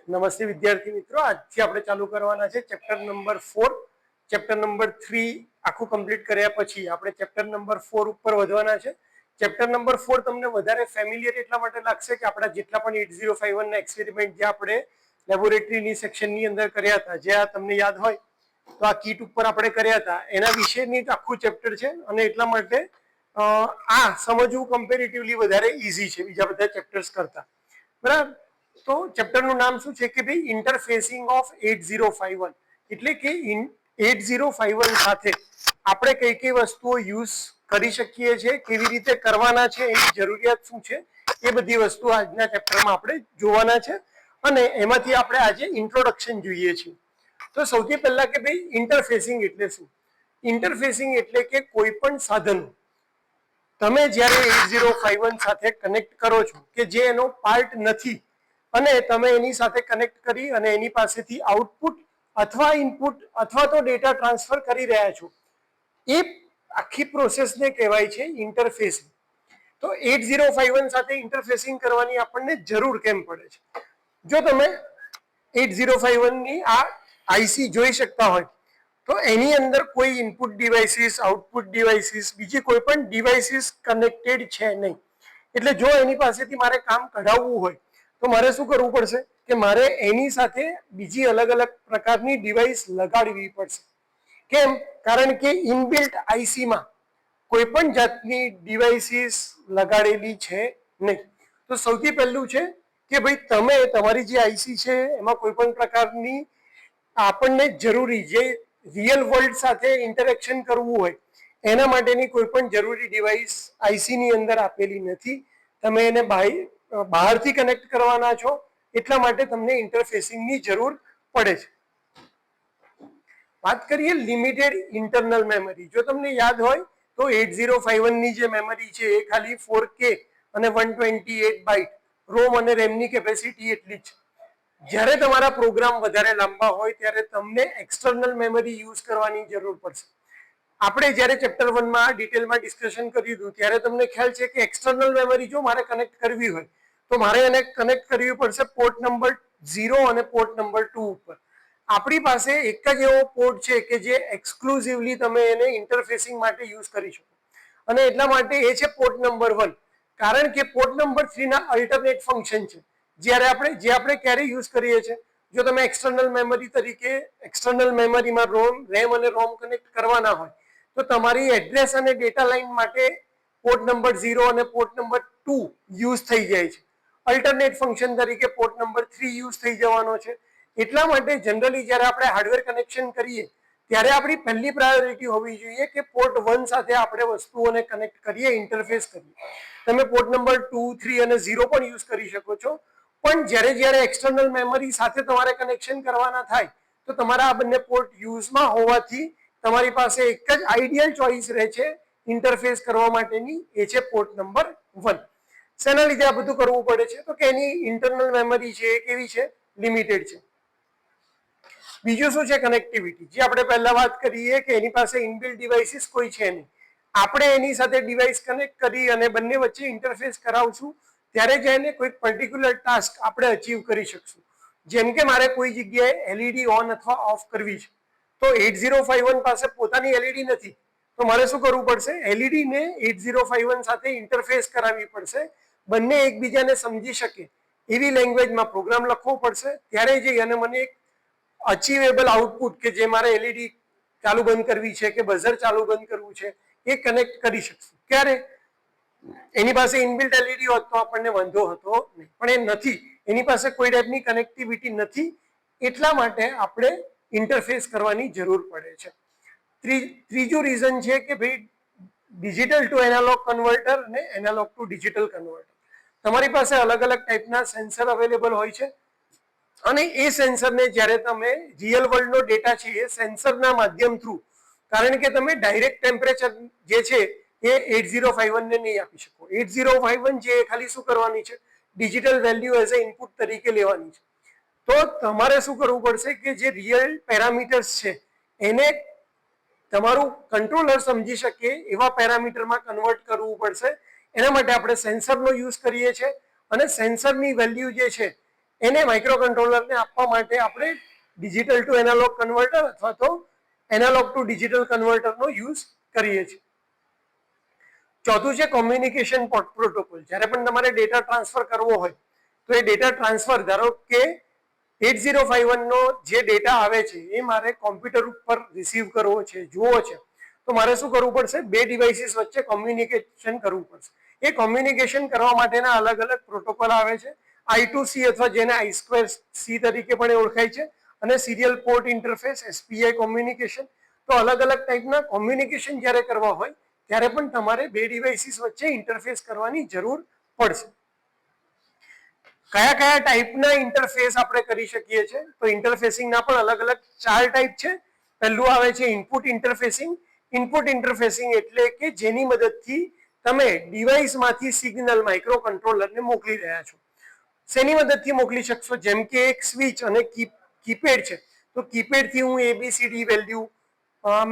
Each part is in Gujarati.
નમસ્તે વિદ્યાર્થી મિત્રો, આજથી આપણે ચાલુ કરવાના છે ચેપ્ટર નંબર 4. ચેપ્ટર નંબર 3 આખું કમ્પ્લીટ કર્યા પછી આપણે ચેપ્ટર નંબર 4 ઉપર વધવાના છે. ચેપ્ટર નંબર 4 તમને વધારે ફેમિલિયર એટલા માટે લાગશે કે આપણા જેટલા પણ 8051 ના એક્સપેરિમેન્ટ જે આપણે લેબોરેટરીની સેક્શનની અંદર કર્યા હતા, જે આ તમને યાદ હોય તો આ કીટ ઉપર આપણે કર્યા હતા, એના વિશેની આખું ચેપ્ટર છે અને એટલા માટે આ સમજવું કમ્પેરેટિવલી વધારે ઈઝી છે બીજા બધા ચેપ્ટર્સ કરતા. બરાબર. તો ચેપ્ટરનું નામ શું છે કે ભાઈ ઇન્ટરફેસિંગ ઓફ 8051, એટલે કે 8051 સાથે આપણે કઈ કઈ વસ્તુઓ યુઝ કરી શકીએ છીએ, કેવી રીતે કરવાના છે, એની જરૂરિયાત શું છે, એ બધી વસ્તુ આજના ચેપ્ટરમાં આપણે જોવાના છે અને એમાંથી આપણે આજે ઇન્ટ્રોડક્શન જોઈએ છીએ. તો સૌથી પહેલા કે ભાઈ ઇન્ટરફેસિંગ એટલે શું? ઇન્ટરફેસિંગ એટલે કે કોઈ પણ સાધન તમે જ્યારે 8051 સાથે કનેક્ટ કરો છો કે જે એનો પાર્ટ નથી અને તમે એની સાથે કનેક્ટ કરી અને એની પાસેથી આઉટપુટ અથવા ઇનપુટ અથવા તો ડેટા ટ્રાન્સફર કરી રહ્યા છો, એ આખી પ્રોસેસને કહેવાય છે ઇન્ટરફેસિંગ. તો 8051 સાથે ઇન્ટરફેસિંગ કરવાની આપણને જરૂર કેમ પડે છે? જો તમે 8051 ની આ આઈસી જોઈ શકતા હોય તો એની અંદર કોઈ ઇનપુટ ડિવાઇસીસ, આઉટપુટ ડિવાઇસીસ, બીજી કોઈ પણ ડિવાઇસીસ કનેક્ટેડ છે નહીં. એટલે જો એની પાસેથી મારે કામ કઢાવવું હોય તો મારે શું કરવું પડશે કે મારે એની સાથે બીજી અલગ અલગ પ્રકારની ડિવાઇસ લગાડવી પડશે. કેમ? કારણ કે ઇનબિલ્ટ આઈસીમાં કોઈ પણ જાતની ડિવાઇસીસ લગાડેલી છે નહીં. તો સૌથી પહેલું છે કે ભાઈ તમે તમારી જે આઈસી છે એમાં કોઈ પણ પ્રકારની આપણને જરૂરી જે રિયલ વર્લ્ડ સાથે ઇન્ટરેક્શન કરવું હોય એના માટેની કોઈ પણ જરૂરી ડિવાઇસ આઈસી ની અંદર આપેલી નથી. તમે એને બહારથી કનેક્ટ કરવાના છો, એટલા માટે તમને ઇન્ટરફેસિંગની જરૂર પડે છે. વાત કરીએ લિમિટેડ ઇન્ટરનલ મેમરી. જો તમને યાદ હોય તો 8051 ની જે મેમરી છે એ ખાલી 4K અને 128 બાઇટ રોમ અને રેમની કેપેસિટી એટલી જ. જ્યારે તમારા પ્રોગ્રામ વધારે લાંબા હોય ત્યારે તમને એક્સટર્નલ મેમરી યુઝ કરવાની જરૂર પડશે. આપણે જ્યારે ચેપ્ટર 1 માં ડિટેલમાં ડિસ્કશન કર્યું હતું ત્યારે તમને ખ્યાલ છે કે એક્સટર્નલ મેમરી જો મારે કનેક્ટ કરવી હોય તો મારે એને કનેક્ટ કરવી પડશે પોર્ટ નંબર 0 અને પોર્ટ નંબર 2 ઉપર. આપણી પાસે એક જ એવો પોર્ટ છે કે જે એક્સક્લુઝિવલી તમે એને ઇન્ટરફેસિંગ માટે યુઝ કરી શકો અને એટલા માટે એ છે પોર્ટ નંબર 1. કારણ કે પોર્ટ નંબર 3 ના અલ્ટરનેટ ફંક્શન છે જ્યારે આપણે ક્યારે યુઝ કરીએ છીએ? જો તમે એક્સટર્નલ મેમરી તરીકે એક્સટર્નલ મેમરીમાં રેમ અને રોમ કનેક્ટ કરવાના હોય તો તમારી એડ્રેસ અને ડેટા લાઇન માટે પોર્ટ નંબર 0 અને પોર્ટ નંબર 2 યુઝ થઈ જાય છે. અલ્ટરનેટ ફંક્શન તરીકે પોર્ટ નંબર 3 યુઝ થઈ જવાનો છે. એટલા માટે જનરલી જ્યારે આપણે હાર્ડવેર કનેક્શન કરીએ ત્યારે આપણી પહેલી પ્રાયોરિટી હોવી જોઈએ કે પોર્ટ 1 સાથે આપણે વસ્તુઓને કનેક્ટ કરીએ, ઇન્ટરફેસ કરીએ. તમે પોર્ટ નંબર 2, 3 અને 0 પણ યુઝ કરી શકો છો, પણ જ્યારે એક્સટર્નલ મેમરી સાથે તમારે કનેક્શન કરવાના થાય તો તમારા આ બંને પોર્ટ યુઝમાં હોવાથી તમારી પાસે એક જ આઈડિયલ ચોઇસ રહે છે ઇન્ટરફેસ કરવા માટેની, એ છે પોર્ટ નંબર 1. શેના લીધે આ બધું કરવું પડે છે? તો કે એની ઇન્ટરનલ મેમરી છે એ કેવી છે? લિમિટેડ છે. બીજું શું છે? કનેક્ટિવિટી. જે આપણે પહેલા વાત કરીએ કે એની પાસે ઇનબિલ્ટ ડિવાઇસીસ કોઈ છે નહીં, આપણે એની સાથે ડિવાઇસ કનેક્ટ કરી અને બંને વચ્ચે ઇન્ટરફેસ કરાવશું ત્યારે જ એને કોઈ પર્ટિક્યુલર ટાસ્ક આપણે અચીવ કરી શકશું. જેમ કે મારે કોઈ જગ્યાએ એલઈડી ઓન અથવા ઓફ કરવી છે તો 8051 પાસે પોતાની એલઈડી નથી, તો મારે શું કરવું પડશે? એલઈડી ને 8051 સાથે ઇન્ટરફેસ કરાવવી પડશે. બંને એકબીજાને સમજી શકે એવી લેંગ્વેજમાં પ્રોગ્રામ લખવો પડશે, ત્યારે જઈ અને મને એક અચીવેબલ આઉટપુટ કે જે મારે એલઈડી ચાલુ બંધ કરવી છે કે બઝર ચાલુ બંધ કરવું છે એ કનેક્ટ કરી શકશું. ક્યારે? એની પાસે ઇનબિલ્ટ એલઈડી હોત તો આપણને વાંધો હતો નહીં, પણ એ નથી, એની પાસે કોઈ ટાઈપની કનેક્ટિવિટી નથી, એટલા માટે આપણે ઇન્ટરફેસ કરવાની જરૂર પડે છે. ત્રીજું રીઝન છે કે ભાઈ ડિજિટલ ટુ એનાલોગ કન્વર્ટર અને એનાલોગ ટુ ડિજિટલ કન્વર્ટર. તમારી પાસે અલગ અલગ ટાઈપના સેન્સર અવેલેબલ હોય છે અને એ સેન્સરને જ્યારે તમે રિયલ વર્લ્ડનો ડેટા છે એ સેન્સરના માધ્યમ થ્રુ, કારણ કે તમે ડાયરેક્ટ ટેમ્પરેચર જે છે એ 8051 ને નહીં આપી શકો. 8051 જે ખાલી શું કરવાની છે? Digital value as a input તરીકે લેવાની છે. તો તમારે શું કરવું પડશે કે જે રિયલ પેરામીટર્સ છે એને તમારું કંટ્રોલર સમજી શકે એવા પેરામીટરમાં કન્વર્ટ કરવું પડશે. એના માટે આપણે સેન્સરનો યુઝ કરીએ છીએ અને સેન્સરની વેલ્યુ જે છે એને માઇક્રો કંટ્રોલરને આપવા માટે આપણે ડિજિટલ ટુ એનાલોગ કન્વર્ટર અથવા તો એનાલોગ ટુ ડિજિટલ કન્વર્ટરનો યુઝ કરીએ છીએ. ચોથું છે કોમ્યુનિકેશન પ્રોટોકોલ. જ્યારે પણ તમારે ડેટા ટ્રાન્સફર કરવો હોય તો એ ડેટા ટ્રાન્સફર, ધારો કે 8051 નો જે ડેટા આવે છે એ મારે કોમ્પ્યુટર ઉપર રિસીવ કરવો છે, જોવો છે, તો મારે શું કરવું પડશે? બે ડિવાઇસીસ વચ્ચે કોમ્યુનિકેશન કરવું પડશે. એ કોમ્યુનિકેશન કરવા માટેના અલગ અલગ પ્રોટોકોલ આવે છે. I2C અથવા જેને I2C તરીકે પણ ઓળખાય છે, અને serial port interface, SPI communication. તો અલગ અલગ ટાઈપના કોમ્યુનિકેશન જ્યારે કરવા હોય ત્યારે પણ તમારે બે ડિવાઇસીસ વચ્ચે ઇન્ટરફેસ કરવાની જરૂર પડશે. કયા કયા ટાઈપના ઇન્ટરફેસ આપણે કરી શકીએ છીએ? તો ઇન્ટરફેસિંગના પણ અલગ અલગ 4 ટાઈપ છે. પહેલું આવે છે ઇનપુટ ઇન્ટરફેસિંગ. ઇનપુટ ઇન્ટરફેસિંગ એટલે કે જેની મદદથી તમે ડિવાઇસમાંથી સિગ્નલ માઇક્રો કંટ્રોલરને મોકલી રહ્યા છો. શેની મદદથી મોકલી શકશો? જેમ કે એક સ્વિચ અને કીપેડ છે, તો કીપેડથી હું ABCD વેલ્યુ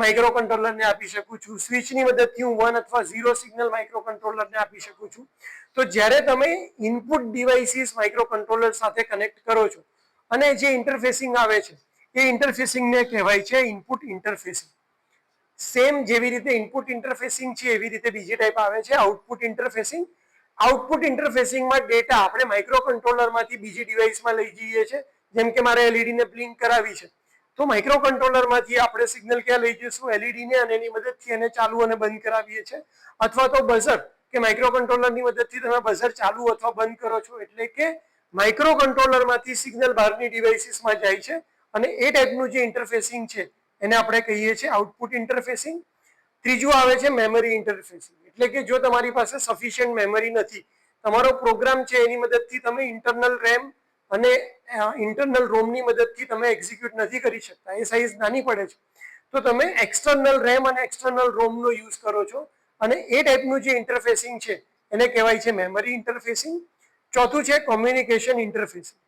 માઇક્રો કંટ્રોલરને આપી શકું છું. સ્વિચની મદદથી હું 1 અથવા 0 સિગ્નલ માઇક્રો કંટ્રોલરને આપી શકું છું. તો જ્યારે તમે ઇનપુટ ડિવાઇસીસ માઇક્રો કંટ્રોલર સાથે કનેક્ટ કરો છો અને જે ઇન્ટરફેસિંગ આવે છે એ ઇન્ટરફેસિંગને કહેવાય છે ઇનપુટ ઇન્ટરફેસિંગ. સેમ જેવી રીતે ઇનપુટ ઇન્ટરફેસિંગ છે એવી રીતે બીજી ટાઈપ આવે છે આઉટપુટ ઇન્ટરફેસિંગ. આઉટપુટ ઇન્ટરફેસિંગમાં ડેટા આપણે માઇક્રો કંટ્રોલરમાંથી બીજી ડિવાઇસમાં લઈ જઈએ છીએ. જેમ કે મારે LED ને બ્લિંક કરાવી છે, તો માઇક્રો કંટ્રોલરમાંથી આપણે સિગ્નલ ક્યાં લઈ જઈશું? LED ને, અને એની મદદથી એને ચાલુ અને બંધ કરાવીએ છીએ. અથવા તો બઝર, કે માઇક્રો કંટ્રોલરની મદદથી તમે બઝર ચાલુ અથવા બંધ કરો છો. એટલે કે માઇક્રો કંટ્રોલરમાંથી સિગ્નલ બહારની ડિવાઇસીસમાં જાય છે, અને એ ટાઈપનું જે ઇન્ટરફેસિંગ છે એને આપણે કહીએ છીએ આઉટપુટ ઇન્ટરફેસિંગ. ત્રીજું આવે છે મેમરી ઇન્ટરફેસિંગ. એટલે કે જો તમારી પાસે સફિશિયન્ટ મેમરી નથી, તમારો પ્રોગ્રામ છે એની મદદથી તમે ઇન્ટરનલ રેમ અને ઇન્ટરનલ રોમની મદદથી તમે એક્ઝિક્યુટ નથી કરી શકતા, એ સાઇઝ નાની પડે છે, તો તમે એક્સટર્નલ રેમ અને એક્સટર્નલ રોમનો યુઝ કરો છો, અને એ ટાઈપનું જે ઇન્ટરફેસિંગ છે એને કહેવાય છે મેમરી ઇન્ટરફેસિંગ. ચોથું છે કોમ્યુનિકેશન ઇન્ટરફેસિંગ.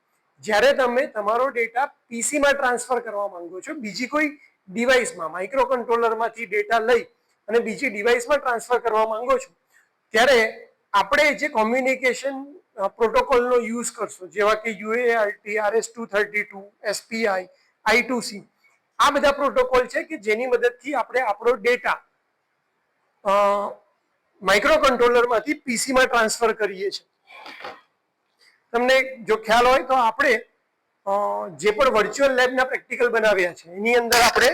જ્યારે તમે તમારો ડેટા પીસીમાં ટ્રાન્સફર કરવા માંગો છો, બીજી કોઈ ડિવાઇસમાં માઇક્રો કંટ્રોલરમાંથી ડેટા લઈ અને બીજી ડિવાઇસમાં ટ્રાન્સફર કરવા માંગો છો, ત્યારે આપણે જે કોમ્યુનિકેશન પ્રોટોકોલનો યુઝ કરશો, જેવા કે UART, RS-232, SPI, I2C, આ બધા પ્રોટોકોલ છે કે જેની મદદથી આપણે આપણો ડેટા માઇક્રો કંટ્રોલરમાંથી પીસીમાં ટ્રાન્સફર કરીએ છીએ. તમને જો ખ્યાલ હોય તો આપણે જે પણ વર્ચ્યુઅલ લેબના પ્રેક્ટિકલ બનાવ્યા છે એની અંદર આપણે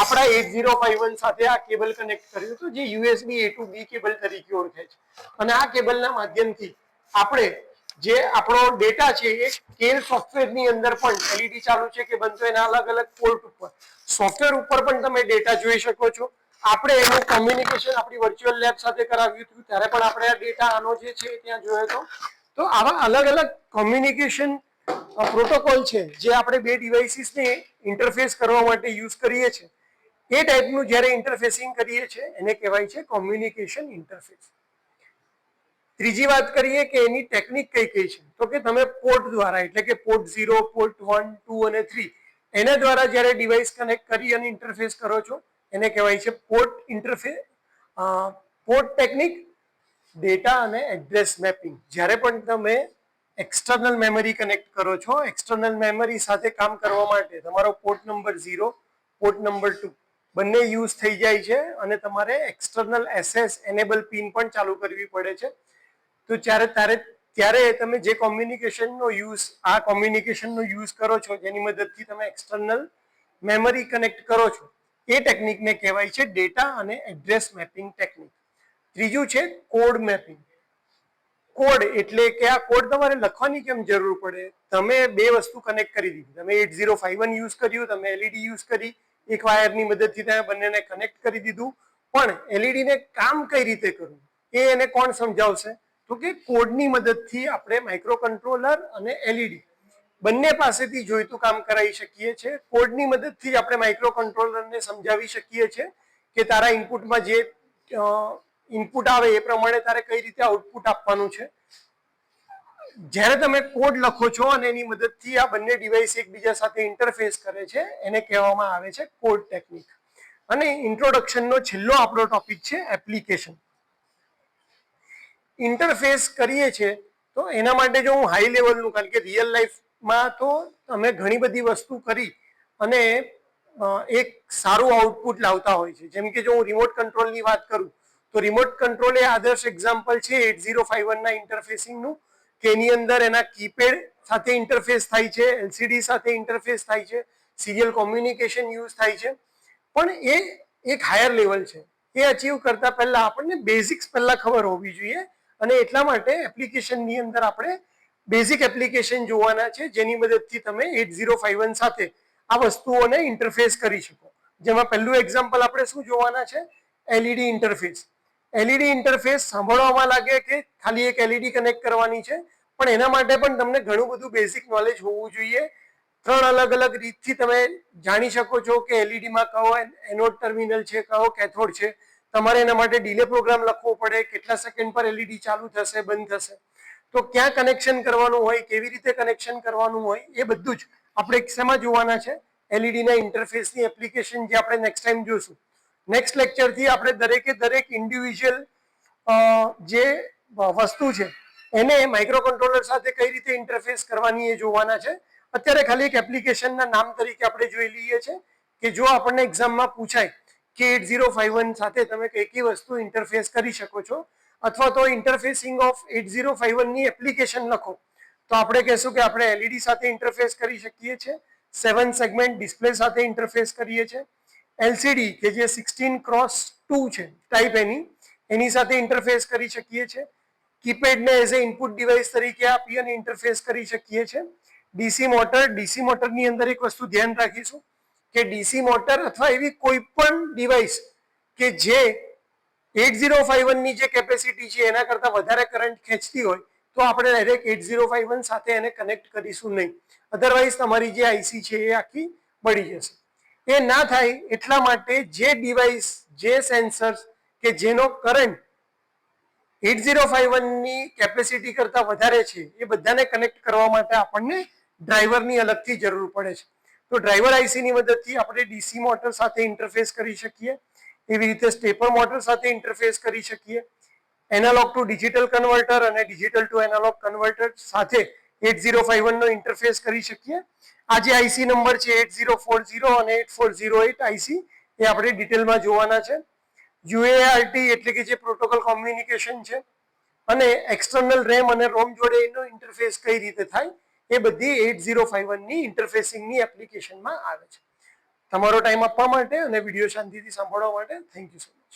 આપણા 8051 સાથે આ કેબલ કનેક્ટ કર્યું હતું, જે USB A to B cable તરીકે ઓળખાય છે. અને આ કેબલના માધ્યમથી આપણે જે આપણો ડેટા છે એ સ્કેલ સોફ્ટવેરની અંદર પણ LED ચાલુ છે કે બંધ, તો એના અલગ અલગ પોર્ટ ઉપર સોફ્ટવેર ઉપર પણ તમે ડેટા જોઈ શકો છો. આપણે એનું કોમ્યુનિકેશન આપણી વર્ચ્યુઅલ લેબ સાથે કરાવ્યું હતું, ત્યારે પણ આપણે આ ડેટા આનો જે છે ત્યાં જોયો હતો. તો આવા અલગ અલગ કોમ્યુનિકેશન પ્રોટોકોલ છે જે આપણે બે ડિવાઇસીસને ઇન્ટરફેસ કરવા માટે યુઝ કરીએ છીએ. એ ટાઈપનું જ્યારે ઇન્ટરફેસિંગ કરીએ છીએ એને કહેવાય છે કોમ્યુનિકેશન ઇન્ટરફેસ. ત્રીજી વાત કરીએ કે એની ટેકનિક કઈ કઈ છે, તો કે તમે પોર્ટ દ્વારા, એટલે કે પોર્ટ 0, પોર્ટ 1, 2 અને 3, એના દ્વારા જ્યારે ડિવાઇસ કનેક્ટ કરી અને ઇન્ટરફેસ કરો છો એને કહેવાય છે port interface. Port technique, data અને એડ્રેસ મેપિંગ. જ્યારે પણ તમે એક્સટર્નલ મેમરી કનેક્ટ કરો છો, એક્સટર્નલ મેમરી સાથે કામ કરવા માટે તમારો પોર્ટ નંબર 0, પોર્ટ નંબર 2 બંને યુઝ થઈ જાય છે, અને તમારે એક્સટર્નલ SS એનેબલ પિન પણ ચાલુ કરવી પડે છે. તો ત્યારે તમે જે કોમ્યુનિકેશનનો યુઝ કરો છો, જેની મદદથી તમે એક્સટર્નલ મેમરી કનેક્ટ કરો છો, એ ટેકનિકને કહેવાય છે ડેટા અને એડ્રેસ મેપિંગ ટેકનિક. ત્રીજું છે કોડ મેપિંગ. કોડ એટલે કે આ કોડ તમારે લખવાની કેમ જરૂર પડે? તમે બે વસ્તુ કનેક્ટ કરી દીધી, તમે 8051 યુઝ કર્યું, તમે LED યુઝ કરી, એક વાયરની મદદથી તમે બંનેને કનેક્ટ કરી દીધું, પણ LED ને કામ કઈ રીતે કરવું એ એને કોણ સમજાવશે? તો કે કોડની મદદથી આપણે માઇક્રો કંટ્રોલર અને LED બંને પાસેથી જોઈતું કામ કરાવી શકીએ છીએ. કોડની મદદથી આપણે માઇક્રો કંટ્રોલરને સમજાવી શકીએ છીએ કે તારા ઇનપુટમાં જે ઇનપુટ આવે એ પ્રમાણે તારે કઈ રીતે આઉટપુટ આપવાનું છે. જ્યારે તમે કોડ લખો છો અને એની મદદથી આ બંને ડિવાઇસ એકબીજા સાથે ઇન્ટરફેસ કરે છે એને કહેવામાં આવે છે કોડ ટેકનિક. અને ઇન્ટ્રોડક્શનનો છેલ્લો આપણો ટોપિક છે એપ્લિકેશન. ઇન્ટરફેસ કરીએ છીએ તો એના માટે જો હું હાઈ લેવલનું, કારણ કે રિયલ લાઈફ માં તો તમે ઘણી બધી વસ્તુ કરી અને એક સારું આઉટપુટ લાવતા હોય છે. જેમ કે જો હું રિમોટ કંટ્રોલની વાત કરું તો રિમોટ કંટ્રોલ એ આદર્શ એક્ઝામ્પલ છે 8051 ના ઇન્ટરફેસિંગનું, કે એની અંદર એના કીપેડ સાથે ઇન્ટરફેસ થાય છે, એલસીડી સાથે ઇન્ટરફેસ થાય છે, સિરિયલ કોમ્યુનિકેશન યુઝ થાય છે. પણ એ એક હાયર લેવલ છે. એ અચીવ કરતા પહેલા આપણને બેઝિક્સ પહેલા ખબર હોવી જોઈએ, અને એટલા માટે એપ્લિકેશનની અંદર આપણે બેઝિક એપ્લિકેશન જોવાના છે જેની મદદથી તમે 8051 સાથે આ વસ્તુઓને ઇન્ટરફેસ કરી શકો. જેમાં પહેલું એક્ઝામ્પલ આપણે શું જોવાના છે? LED interface. એલઈડી ઇન્ટરફેસ સાંભળવામાં લાગે કે ખાલી એક એલઈડી કનેક્ટ કરવાની છે, પણ એના માટે પણ તમને ઘણું બધું બેઝિક નોલેજ હોવું જોઈએ. 3 અલગ અલગ રીતથી તમે જાણી શકો છો કે એલઈડીમાં કયો એનોડ ટર્મિનલ છે, કયો કેથોડ છે. તમારે એના માટે ડિલે પ્રોગ્રામ લખવો પડે, કેટલા સેકન્ડ પર એલઈડી ચાલુ થશે, બંધ થશે, તો ક્યાં કનેક્શન કરવાનું હોય, કેવી રીતે કનેક્શન કરવાનું હોય, એ બધું જ આપણે શેમાં જોવાના છે? એલઈડી ના ઇન્ટરફેસની એપ્લિકેશન, જે આપણે નેક્સ્ટ ટાઈમ જોશું. નેક્સ્ટ લેક્ચરથી આપણે દરેકે દરેક ઇન્ડિવિજ્યુઅલ જે વસ્તુ છે એને માઇક્રો કંટ્રોલર સાથે કઈ રીતે ઇન્ટરફેસ કરવાની એ જોવાના છે. અત્યારે ખાલી એક એપ્લિકેશનના નામ તરીકે આપણે જોઈ લઈએ છે કે જો આપણને એક્ઝામમાં પૂછાય કે 8051 સાથે તમે કઈ કઈ વસ્તુ ઇન્ટરફેસ કરી શકો છો, અથવા તો ઇન્ટરફેસિંગ ઓફ 8051 ની એપ્લિકેશન લખો, તો આપણે કહેશું કે આપણે એલઈડી સાથે ઇન્ટરફેસ કરી શકીએ છીએ, 7 સેગમેન્ટ ડિસ્પ્લે સાથે ઇન્ટરફેસ કરીએ છીએ, એલસીડી કે જે 16x2 છે ટાઈપ એની સાથે ઇન્ટરફેસ કરી શકીએ છીએ, કીપેડને એઝ એ ઇનપુટ ડિવાઇસ તરીકે આપી અને ઇન્ટરફેસ કરી શકીએ છીએ. ડીસી મોટરની અંદર એક વસ્તુ ધ્યાન રાખીશું કે ડીસી મોટર અથવા એવી કોઈ પણ ડિવાઇસ કે જે 8051 ની જે કેપેસિટી છે એના કરતા વધારે કરંટ ખેંચતી હોય તો આપણે ડાયરેક્ટ 8051 સાથે એને કનેક્ટ કરીશું નહીં. અધરવાઇઝ તમારી જે આઈસી છે એ આખી બળી જશે. એ ના થાય એટલા માટે જે ડિવાઇસ, જે સેન્સર્સ કે જેનો કરંટ 8051 ની કેપેસિટી કરતા વધારે છે એ બધાને કનેક્ટ કરવા માટે આપણને ડ્રાઈવરની અલગથી જરૂર પડે છે. તો ડ્રાઈવર આઈસી ની મદદથી આપણે ડીસી મોટર સાથે ઇન્ટરફેસ કરી શકીએ, એવી રીતે સ્ટેપર મોટર સાથે ઇન્ટરફેસ કરી શકીએ, એનાલોગ ટુ ડિજિટલ કન્વર્ટર અને ડિજિટલ ટુ એનાલોગ કન્વર્ટર સાથે 8051 નો ઇન્ટરફેસ કરી શકીએ. આ જે આઈસી નંબર છે 8040 અને 8408 આઈસી એ આપણે ડિટેલમાં જોવાના છે. યુએઆરટી એટલે કે જે પ્રોટોકોલ કોમ્યુનિકેશન છે, અને એક્સટર્નલ રેમ અને રોમ જોડે એનો ઇન્ટરફેસ કઈ રીતે થાય, એ બધી 8051 ની ઇન્ટરફેસિંગની એપ્લિકેશનમાં આવે છે. તમારો ટાઈમ આપવા માટે અને વિડીયો શાંતિથી સાંભળવા માટે થેન્ક યુ સો મચ.